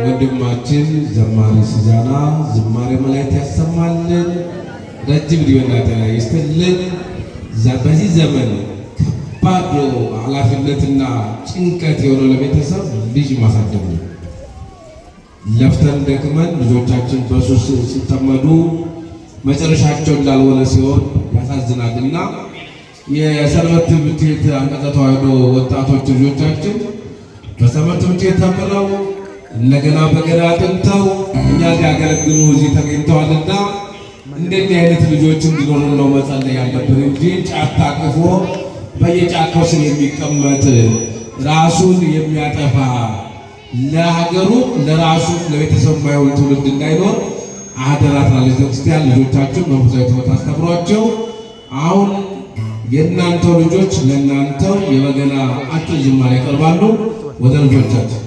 ወንድማችን ዘማሪ ሲዛና ዝማሬ መላእክት ያሰማልን፣ ረጅም ዕድሜና ጤና ይስጥልን። በዚህ ዘመን ከባድ ኃላፊነትና ጭንቀት የሆነው ለቤተሰብ ልጅ ማሳደግ ነው። ለፍተን ደክመን ልጆቻችን በሱስ ሲጠመዱ መጨረሻቸው እንዳልሆነ ሲሆን ያሳዝናልና የሰንበት ትምህርት ቤት አንቀጸ ተዋሕዶ ወጣቶች ልጆቻችን በሰንበት ትምህርት ቤት ተምረው እንደገና በገና አጥንተው እኛ ሊያገለግሉ እዚህ ተገኝተዋልና እንደዚህ አይነት ልጆች እንዲኖሩ ነው መጸለይ ያለብን እንጂ ጫት ታቅፎ በየጫካው ስር የሚቀመጥ ራሱን የሚያጠፋ ለሀገሩ ለራሱ ለቤተሰብ ማይሆን ትውልድ እንዳይኖር አደራ ትላለች ክርስቲያን። ልጆቻችን መንፈሳዊ ትምህርት አስተምሯቸው። አሁን የእናንተው ልጆች ለእናንተው የበገና አጭር ዝማሬ ያቀርባሉ። ወደ ልጆቻችን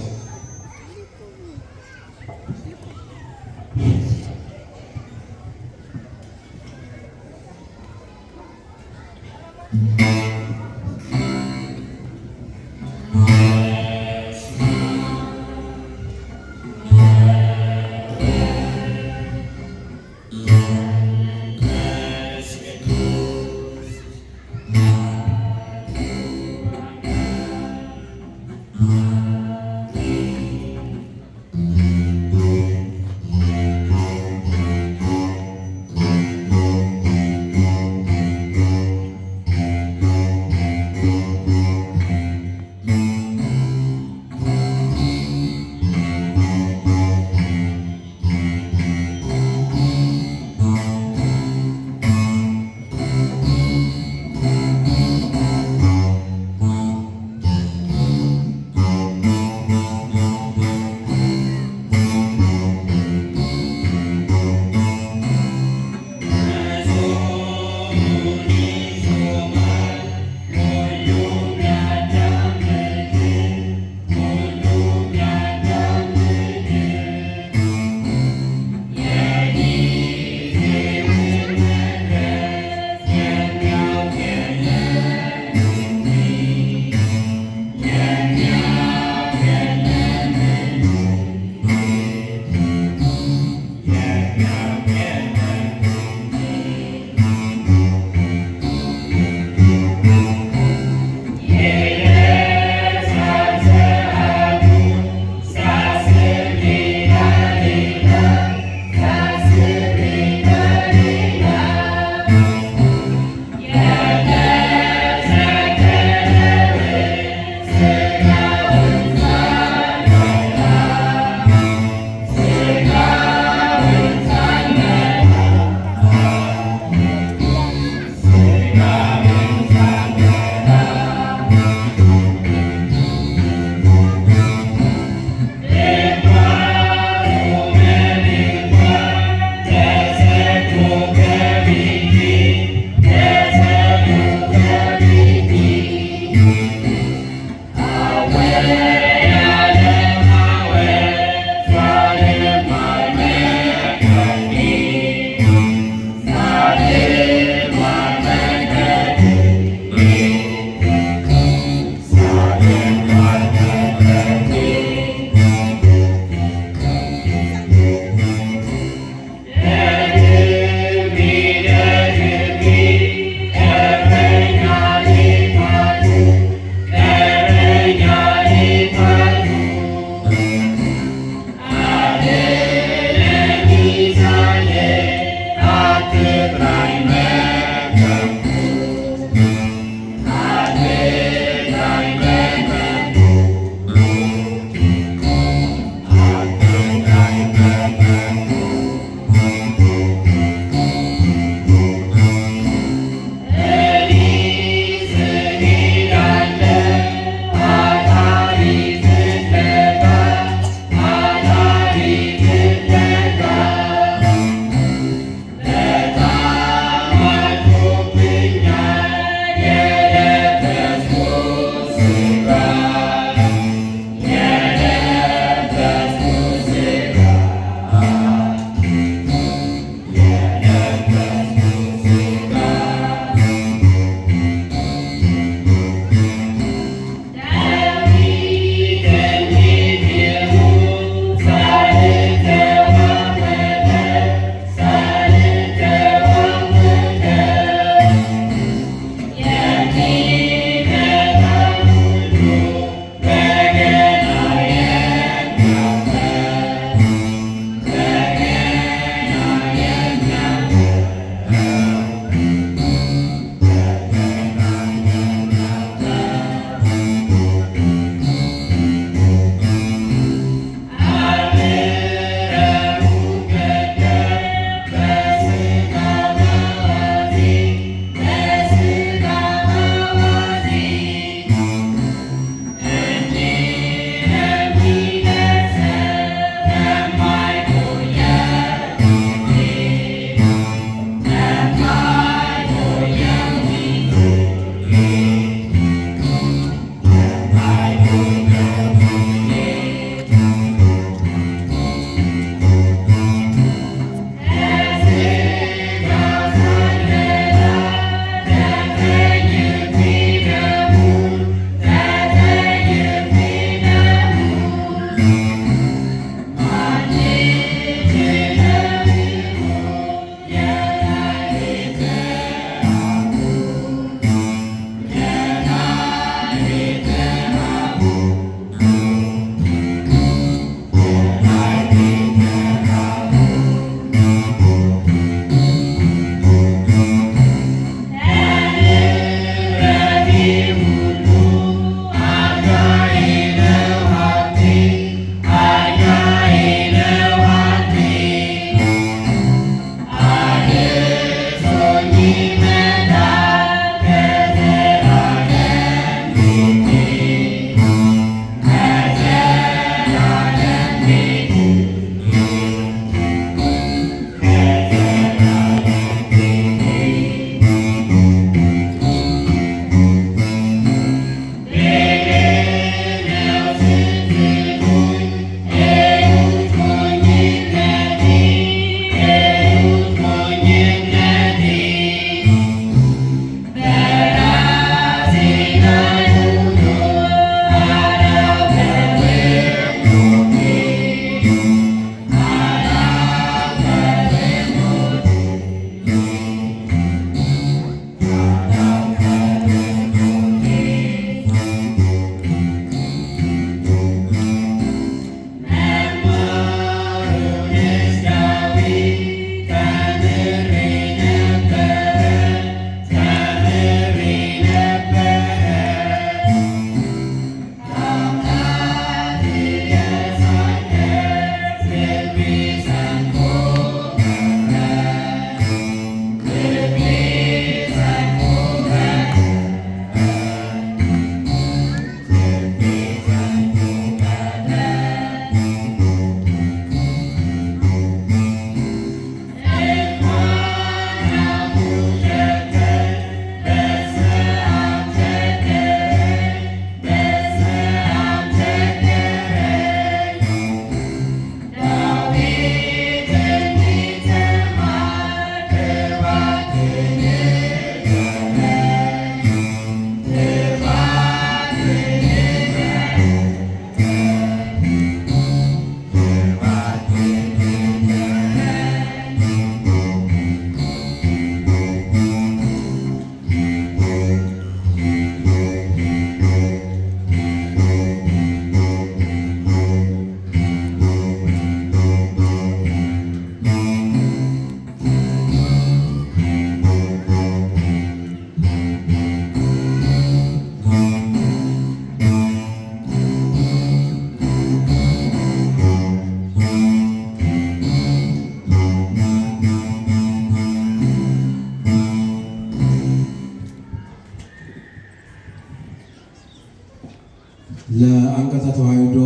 ለአንቀጸ ተዋሕዶ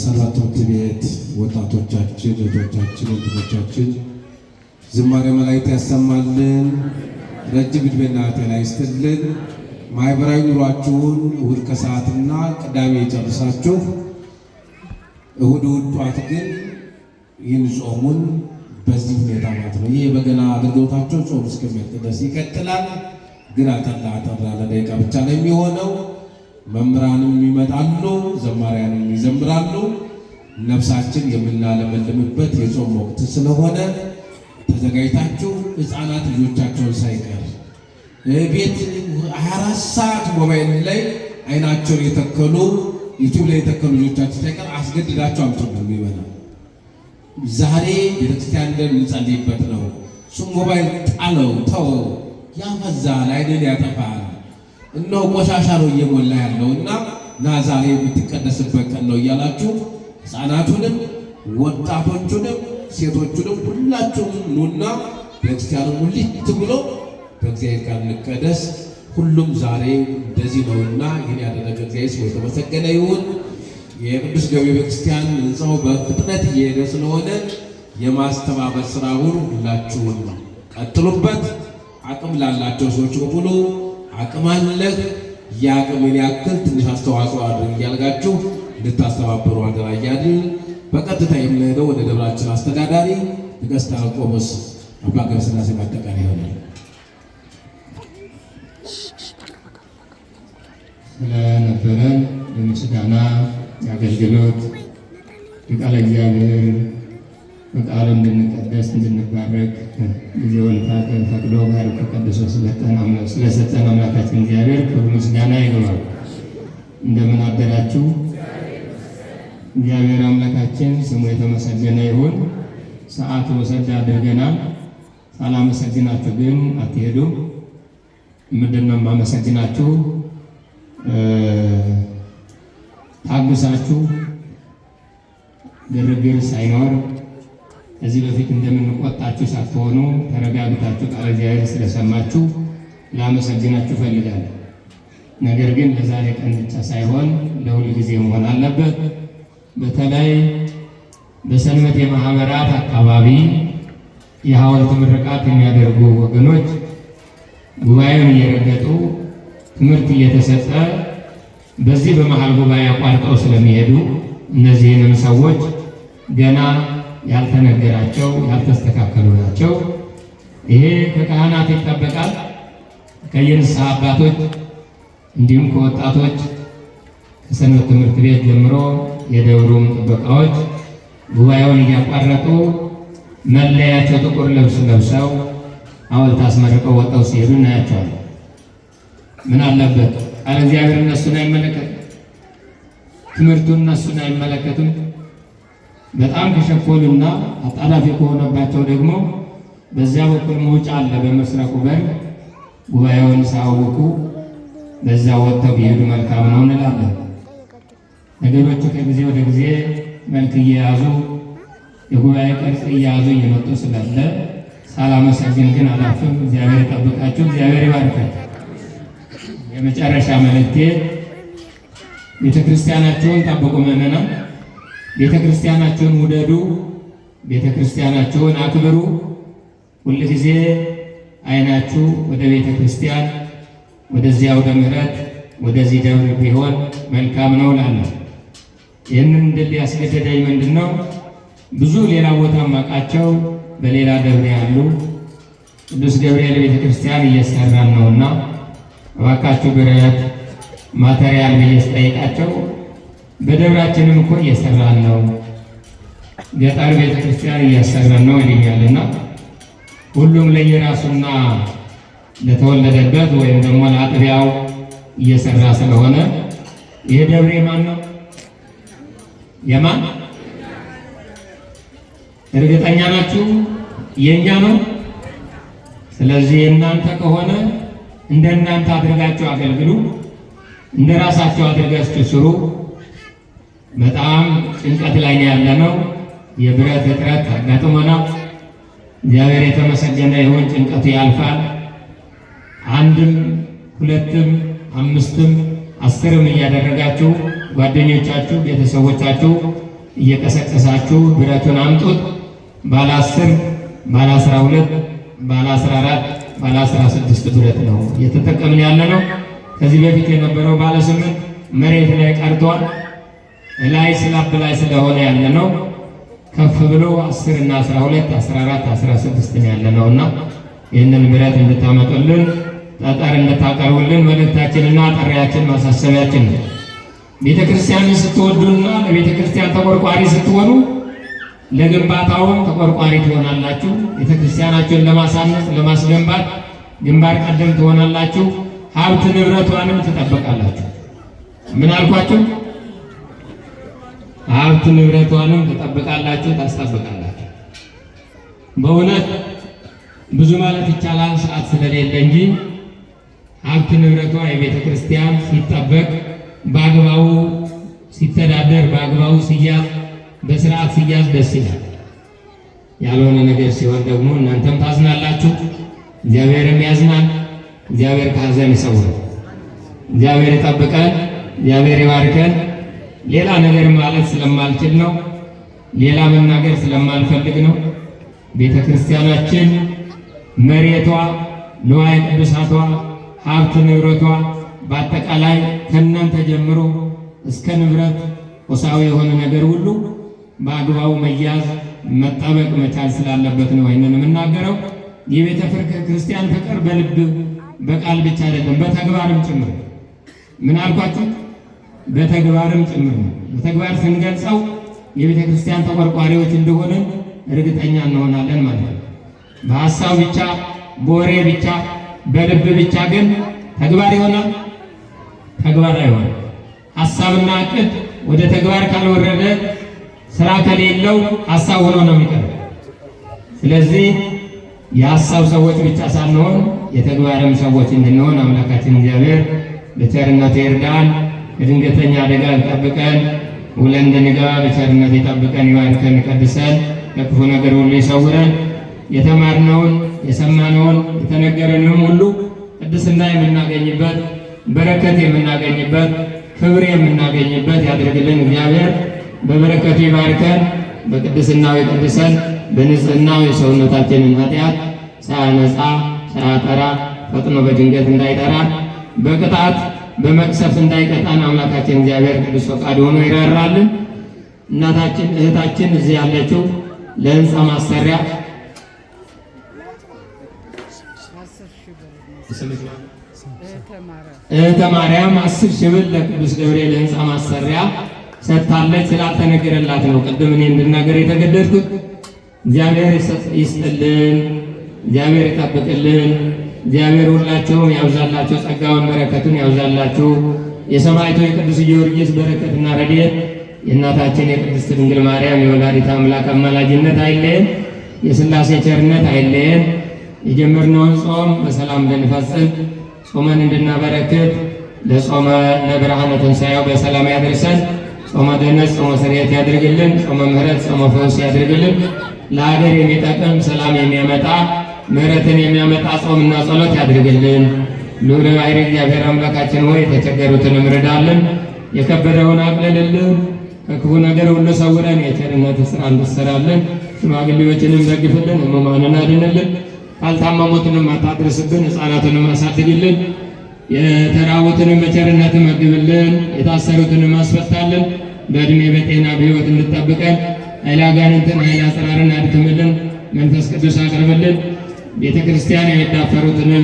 ሰንበት ትምህርት ቤት ወጣቶቻችን፣ እህቶቻችን፣ ወንድሞቻችን ዝማሬ መላእክት ያሰማልን፣ ረጅም ዕድሜና ጤና ይስጥልን። ማህበራዊ ኑሯችሁን እሁድ ከሰዓትና ቅዳሜ ጨርሳችሁ እሁድ ጧት ግን ይህን ጾሙን በዚህ ሁኔታ ማለት ነው። ይህ የበገና አገልግሎታቸው ጾም እስከሚያልቅ ድረስ ይቀጥላል። ግን አጠር ያለ ደቂቃ ብቻ ነው የሚሆነው። መምህራንም ይመጣሉ፣ ዘማሪያንም ይዘምራሉ። ነፍሳችን የምናለመልምበት የጾም ወቅት ስለሆነ ተዘጋጅታችሁ ሕፃናት ልጆቻቸውን ሳይቀር ቤት 24 ሰዓት ሞባይል ላይ አይናቸውን የተከሉ ዩቲዩብ ላይ የተከሉ ልጆቻቸው ሳይቀር አስገድዳቸው አምጥቶ ነው የሚበላው። ዛሬ ቤተክርስቲያን እንጸልይበት ነው። እሱ ሞባይል ጣለው፣ ተወው፣ ያፈዛል፣ አይንን ያጠፋል፣ እነሆ ቆሻሻ ነው እየሞላ ያለው እና ና ዛሬ የምትቀደስበት ቀን ነው እያላችሁ ሕፃናቱንም ወጣቶቹንም ሴቶቹንም ሁላችሁም ኑና ቤተክርስቲያኑ ሙሊት ብሎ በእግዚአብሔር ቃል እንቀደስ። ሁሉም ዛሬ እንደዚህ ነውና ይህን ያደረገ እግዚአብሔር ስሙ የተመሰገነ ይሁን። የቅዱስ ገብርኤል ቤተክርስቲያን ሕንፃው በፍጥነት እየሄደ ስለሆነ የማስተባበር ስራውን ሁላችሁም ቀጥሉበት። አቅም ላላቸው ሰዎች በሙሉ አቅም አለህ፣ የአቅምን ያክል ትንሽ አስተዋጽኦ አድርግ እያልጋችሁ እንድታስተባበሩ አደራ እያልን በቀጥታ የምንሄደው ወደ ደብራችን አስተዳዳሪ ንግሥተ ቆሞስ አባ ገብረስላሴ ማጠቃለያ ይሆናል። ስለነበረን የምስጋና የአገልግሎት የቃለ እግዚአብሔር በቃሉ እንድንቀደስ እንድንባረክ ጊዜውን ፈቅዶ ባርኮ ቀድሶ ስለሰጠን አምላካችን እግዚአብሔር ክብር ምስጋና ይግባው። እንደምን አደራችሁ? እግዚአብሔር አምላካችን ስሙ የተመሰገነ ይሁን። ሰዓት ወሰድ አድርገናል። ሳላመሰግናችሁ ግን አትሄዱም። ምንድን ነው የማመሰግናችሁ? ታግሳችሁ ግርግር ሳይኖር ከዚህ በፊት እንደምንቆጣችሁ ሳትሆኑ ተረጋግታችሁ ቃለ እግዚአብሔር ስለሰማችሁ ላመሰግናችሁ ፈልጋለሁ። ነገር ግን ለዛሬ ቀን ብቻ ሳይሆን ለሁል ጊዜ መሆን አለበት። በተለይ በሰንበት የማህበራት አካባቢ የሐውልት ምርቃት የሚያደርጉ ወገኖች ጉባኤውን እየረገጡ ትምህርት እየተሰጠ በዚህ በመሃል ጉባኤ አቋርጠው ስለሚሄዱ እነዚህንም ሰዎች ገና ያልተነገራቸው ያልተስተካከሉ ናቸው። ይሄ ከካህናት ይጠበቃል፣ ከየንስሐ አባቶች እንዲሁም ከወጣቶች ከሰንበት ትምህርት ቤት ጀምሮ የደብሩም ጥበቃዎች ጉባኤውን እያቋረጡ መለያቸው ጥቁር ልብስ ለብሰው ሐውልት አስመርቀው ወጣው ሲሄዱ እናያቸዋለን። ምን አለበት? ቃለ እግዚአብሔር እነሱን አይመለከትም፣ ትምህርቱን እነሱን አይመለከትም። በጣም ከሸኮሉና አጣዳፊ ከሆነባቸው ደግሞ በዚያ በኩል መውጫ አለ፣ በምስራቁ በር ጉባኤውን ሳያውቁ በዛ ወጥተው ቢሄዱ መልካም ነው እንላለን። ነገሮቹ ከጊዜ ወደ ጊዜ መልክ እየያዙ የጉባኤ ቅርጽ እየያዙ እየመጡ ስላለ ሳላመሰግን ግን አላፍም። እግዚአብሔር ይጠብቃችሁ፣ እግዚአብሔር ይባርካችሁ። የመጨረሻ መልእክቴ ቤተክርስቲያናችሁን ጠብቁ። ምዕመናን ቤተክርስቲያናችሁን ውደዱ፣ ቤተክርስቲያናችሁን አክብሩ። ሁልጊዜ አይናችሁ ወደ ቤተክርስቲያን ወደዚያ ወደ ምሕረት ወደዚህ ደብር ቢሆን መልካም ነው እላለሁ። ይህንን እንድል ያስገደደኝ ምንድን ነው? ብዙ ሌላ ቦታ ማቃቸው በሌላ ደብር ያሉ ቅዱስ ገብርኤል ቤተክርስቲያን እየሰራን ነውና እባካችሁ ብረት ማቴሪያል ብዬ ስጠይቃቸው በደብራችንም እኮ እየሰራን ነው፣ ገጠር ቤተክርስቲያን እያሰራን ነው ይሉኛልና ሁሉም ለየራሱና ለተወለደበት ወይም ደግሞ ለአጥቢያው እየሰራ ስለሆነ ይሄ ደብሬ ማን ነው? የማን? እርግጠኛ ናችሁ? የኛ ነው። ስለዚህ እናንተ ከሆነ እንደናንተ አድርጋችሁ አገልግሉ፣ እንደራሳችሁ አድርጋችሁ ስሩ። በጣም ጭንቀት ላይ ያለነው የብረት እጥረት አጋጥሞናል። እግዚአብሔር የተመሰገነ ይሁን። ጭንቀቱ ያልፋል። አንድም ሁለትም አምስትም 10ም እያደረጋችሁ ጓደኞቻችሁ፣ ቤተሰቦቻችሁ እየቀሰቀሳችሁ ብረቱን አምጡት። ባለ 10፣ ባለ 12፣ ባለ 14፣ ባለ 16 ብረት ነው እየተጠቀምን ያለ ነው። ከዚህ በፊት የነበረው ባለ 8 መሬት ላይ ቀርቷል። ላይ ስላብ ላይ ስለሆነ ያለ ነው። ከፍ ብሎ 10 እና 12፣ 14፣ 16 ነው ያለ ነውና ይህንን ብረት እንድታመጡልን ጠጠር እንድታቀርቡልን መልእክታችንና ጥሪያችን ማሳሰቢያችን ነው። ቤተ ክርስቲያንን ስትወዱና ለቤተ ክርስቲያን ተቆርቋሪ ስትሆኑ ለግንባታውም ተቆርቋሪ ትሆናላችሁ። ቤተ ክርስቲያናችሁን ለማሳነጽ ለማስገንባት ግንባር ቀደም ትሆናላችሁ። ሀብት ንብረቷንም ትጠብቃላችሁ። ምን አልኳችሁ? ሀብት ንብረቷንም ትጠብቃላችሁ፣ ታስጠብቃላችሁ። በእውነት ብዙ ማለት ይቻላል ሰዓት ስለሌለ እንጂ ሀብት ንብረቷ የቤተ ክርስቲያን ሲጠበቅ በአግባቡ ሲተዳደር በአግባቡ ሲያዝ በስርዓት ሲያዝ ደስ ይላል። ያልሆነ ነገር ሲሆን ደግሞ እናንተም ታዝናላችሁ፣ እግዚአብሔርም ያዝናል። እግዚአብሔር ከሐዘን ይሰውራል። እግዚአብሔር ይጠብቀን፣ እግዚአብሔር ይባርከን። ሌላ ነገር ማለት ስለማልችል ነው፣ ሌላ መናገር ስለማልፈልግ ነው። ቤተ ክርስቲያናችን መሬቷ፣ ንዋየ ቅዱሳቷ፣ ሀብት ንብረቷ በአጠቃላይ ከእናንተ ጀምሮ እስከ ንብረት ቁሳዊ የሆነ ነገር ሁሉ በአግባቡ መያዝ መጠበቅ መቻል ስላለበት ነው ይህንን የምናገረው። የቤተ ክርስቲያን ፍቅር በልብ በቃል ብቻ አይደለም፣ በተግባርም ጭምር። ምን አልኳችሁ? በተግባርም ጭምር ነው። በተግባር ስንገልጸው የቤተ ክርስቲያን ተቆርቋሪዎች እንደሆንን እርግጠኛ እንሆናለን ማለት ነው። በሀሳብ ብቻ በወሬ ብቻ በልብ ብቻ ግን ተግባር ይሆናል? ተግባር አይሆንም። ሀሳብና እቅድ ወደ ተግባር ካልወረደ ስራ ከሌለው ሀሳብ ሆኖ ነው የሚቀረው። ስለዚህ የሀሳብ ሰዎች ብቻ ሳንሆን የተግባርም ሰዎች እንድንሆን አምላካችን እግዚአብሔር በቸርነቱ ይርዳን። ከድንገተኛ አደጋ ይጠብቀን። ውለን እንድንገባ በቸርነቱ ይጠብቀን፣ ይባርከን፣ ይቀድሰን፣ ከክፉ ነገር ሁሉ ይሰውረን። የተማርነውን የሰማነውን የተነገረንም ሁሉ ቅድስና የምናገኝበት በረከት የምናገኝበት ክብር የምናገኝበት ያድርግልን። እግዚአብሔር በበረከቱ ይባርከን፣ በቅድስናው ይቀድሰን፣ በንጽህናው የሰውነታችንን ኃጢአት ሳያነጻ ሳያጠራ ፈጥኖ በድንገት እንዳይጠራን በቅጣት በመቅሰፍት እንዳይቀጣን አምላካችን እግዚአብሔር ቅዱስ ፈቃድ ሆኖ ይራራልን። እናታችን እህታችን እዚህ ያለችው ለህንፃ ማሰሪያ እህተ ማርያም 10,000 ብር ለቅዱስ ገብርኤል ህንፃ ማሰሪያ ሰጥታለች። ስላልተነገረላት ነው ቅድም እኔ እንድናገር የተገደድኩት። እግዚአብሔር ይስጥልን፣ እግዚአብሔር ይጠብቅልን፣ እግዚአብሔር ሁላቸውም ያብዛላቸው፣ ጸጋውን በረከቱን ያብዛላችሁ። የሰማዕቱ የቅዱስ ጊዮርጊስ በረከትና ረድኤት የእናታችን የቅድስት ድንግል ማርያም የወላዲተ አምላክ አማላጅነት አይለየን፣ የሥላሴ ቸርነት አይለየን። የጀመርነውን ጾም በሰላም እንድንፈጽም ጾመን እንድናበረክት ለጾመ ለብርሃነ ትንሣኤው በሰላም ያደርሰን። ጾመ ድኅነት ጾመ ስርየት ያድርግልን። ጾመ ምሕረት ጾመ ፈውስ ያድርግልን። ለሀገር የሚጠቅም ሰላም የሚያመጣ ምሕረትን የሚያመጣ ጾምና ጸሎት ያድርግልን። ልዑለ ባሕርይ እግዚአብሔር አምላካችን ሆይ የተቸገሩትን እርዳልን፣ የከበደውን አቅልልልን፣ ከክፉ ነገር ሁሉ ሰውረን የቸርነት ሥራ እንድትሠራልን፣ ሽማግሌዎችንም ደግፍልን፣ ሕሙማንን አድንልን፣ ካልታመሙትንም አታድርስብን፣ ሕፃናትንም አሳድግልን፣ የተራቡትንም በቸርነት መግብልን፣ የታሰሩትንም አስፈታልን፣ በዕድሜ በጤና በሕይወት እንድጠብቀን፣ ኃይለ አጋንንትን ኃይለ አጽራርን አድክምልን፣ መንፈስ ቅዱስ አቅርብልን። ቤተ ክርስቲያን የሚዳፈሩትንም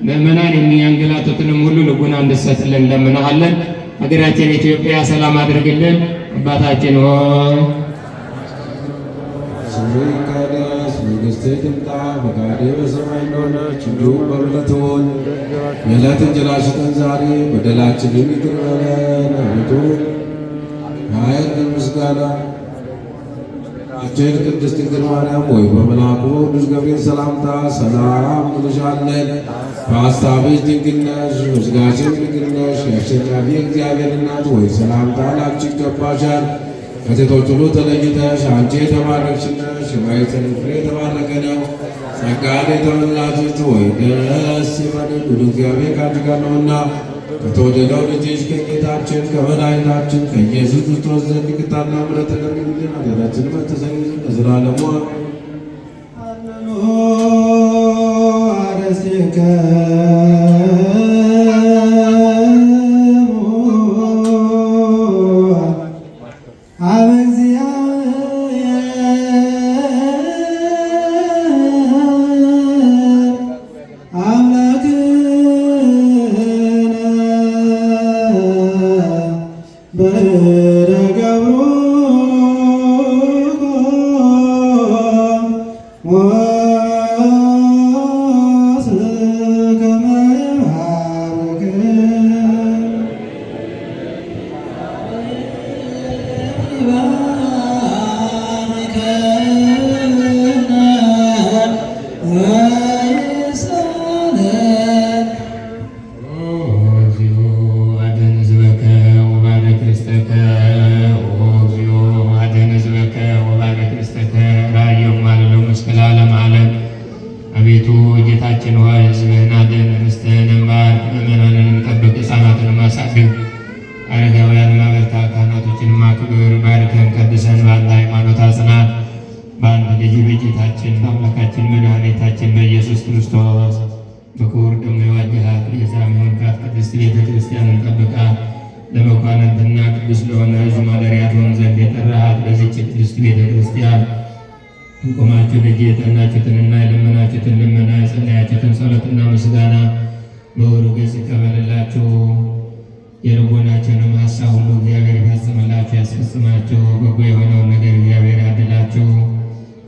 ምእመናን የሚያንገላቱትንም ሁሉ ልቡና እንድትሰጥልን እንለምንሃለን። ሀገራችን ኢትዮጵያ ሰላም አድርግልን። አባታችን ሆይ ስምህ ይቀደስ፣ መንግሥትህ ትምጣ፣ ፈቃድህ በሰማይ እንደሆነች እንዲሁም በምድር ትሁን። የዕለት እንጀራችንን ዛሬ በደላችንን ይቅር በለን አቤቱ፣ ኃይል ምስጋና አችን ቅድስት ድንግል ማርያም ሆይ በመልአኩ ቅዱስ ገብርኤል ሰላምታ ሰላም እንልሻለን። በሐሳብሽ ድንግል ነሽ፣ በሥጋሽም ድንግል ነሽ። የአሸናፊ እግዚአብሔር እናት ሆይ ሰላምታ ላንቺ ይገባሻል። ከሴቶች ሁሉ ተለይተሽ አንቺ የተባረክሽ ነሽ፣ የማኅፀንሽ ፍሬ የተባረከ ነው። ጸጋን የተመላሽ ሆይ ደስ ይበልሽ፣ እግዚአብሔር ከአንቺ ጋር ነውና ከተወደደው ልጅሽ ከጌታችን ከመድኃኒታችን ከኢየሱስ ክርስቶስ ዘንድ ይቅርታና ምሕረትን ለምኝልን ኃጢአታችንን መተሰኝ ለዘላለሙ ጌታችን ሆይ ሕዝብህን አድን፣ ርስትህንም ባርክ፣ ምእመናንንም ጠብቅ፣ ሕፃናትንም አሳድግ፣ አረጋውያንን አበርታ፣ ካህናቶችንም አክብር። ባርከን ቀድሰን በአንድ ሃይማኖት አጽናን። በአንድ ልጅ በጌታችን በአምላካችን መድኃኒታችን በኢየሱስ ክርስቶስ በክቡር ደሙ የዋጀሃት የሰላም የሆንካት ቅድስት ቤተ ክርስቲያንን ጠብቃ ለመኳንንትና ቅዱስ ለሆነ ሕዝብ ማደሪያ ትሆን ዘንድ የጠራሃት በዚህች ቅድስት ቤተ ክርስቲያን ቆማችሁ ደጅ የጠናችሁትንና የለመናችሁትን ልመና የጸለያችሁትን ጸሎትና ምስጋና በወሩ ገጽ ይቀበልላችሁ። የልቦናችሁንም ሀሳብ ሁሉ እግዚአብሔር ይፈጽምላችሁ ያስፈጽማችሁ። በጎ የሆነውን ነገር እግዚአብሔር ያድላችሁ።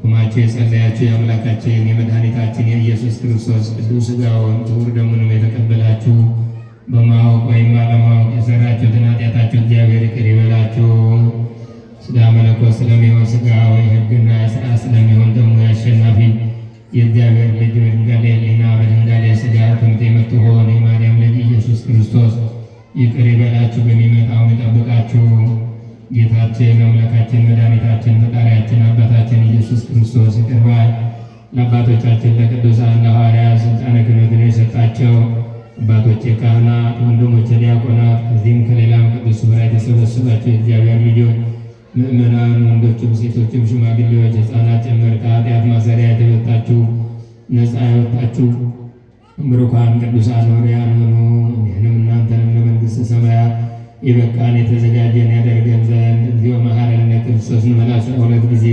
ቆማችሁ የጸለያችሁ የአምላካችን የመድኃኒታችን የኢየሱስ ክርስቶስ ቅዱስ ሥጋውን ክቡር ደሙንም የተቀበላችሁ በማወቅ ወይም ባለማወቅ የሰራችሁትን ኃጢአታችሁ እግዚአብሔር ይቅር ይበላችሁ። ሥጋ መለኮት ስለሚሆን ሥጋው የሕግና የሥርዓት ስለሚሆን ደግሞ የአሸናፊ የእግዚአብሔር ልጅ በድንጋሌ ሕሊና በድንጋሌ ሥጋ ትምት የምትሆን የማርያም ልጅ ኢየሱስ ክርስቶስ ይቅር ይበላችሁ፣ በሚመጣው ይጠብቃችሁ። ጌታችን አምላካችን መድኃኒታችን ፈጣሪያችን አባታችን ኢየሱስ ክርስቶስ ይቅር ባይ ለአባቶቻችን ለቅዱሳን ለሐዋርያት ሥልጣነ ክህነትን የሰጣቸው አባቶቼ ካህናት፣ ወንድሞቼ ዲያቆናት፣ ከዚህም ከሌላም ቅዱስ ሥፍራ የተሰበሰባቸው የእግዚአብሔር ልጆች ምእመናን፣ ወንዶችም ሴቶችም፣ ሽማግሌዎች፣ ሕፃናት ጭምር ከኃጢአት ማሰሪያ የተፈታችሁ ነፃ ያወጣችሁ ብሩካን ቅዱሳን ሆሪያን ሆኑ። እኔንም እናንተንም ለመንግሥተ ሰማያት የበቃን የተዘጋጀን ያደርገን ዘንድ እግዚኦ መሐረነ ክርስቶስ እንበል 12 ጊዜ።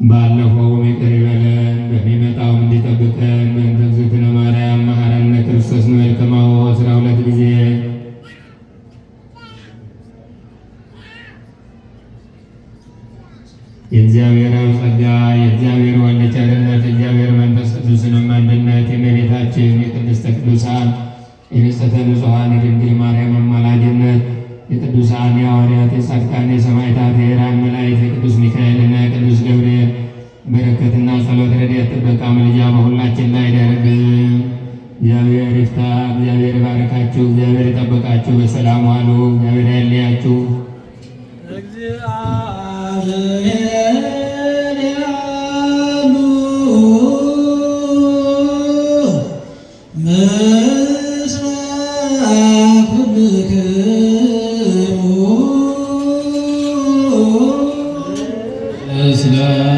ባለፈውም ይቅር ይበለን በሚመጣውም እንዲጠብቀን በእንተ እግዝእትነ ማርያም መሐረነ ክርስቶስ እንበል ከማሁ 12 ጊዜ። የእግዚአብሔር አብ ጸጋ የእግዚአብሔር ወልድ ቸርነት የእግዚአብሔር መንፈስ ቅዱስንም አንድነት የእመቤታችን የቅድስተ ቅዱሳን የንጽሕተ ንጹሐን የድንግል ማርያም አማላጅነት የቅዱሳን የሐዋርያት የጻድቃን የሰማዕታት የሄራን መላእክት የቅዱስ ሚካኤልና የቅዱስ ገብርኤል በረከትና ጸሎት ረድኤት ጥበቃ ምልጃ በሁላችን ላይ ይደረግ። እግዚአብሔር ይፍታ። እግዚአብሔር ይባርካችሁ። እግዚአብሔር ይጠብቃችሁ። በሰላም ዋሉ። እግዚአብሔር አይለያችሁ። Islam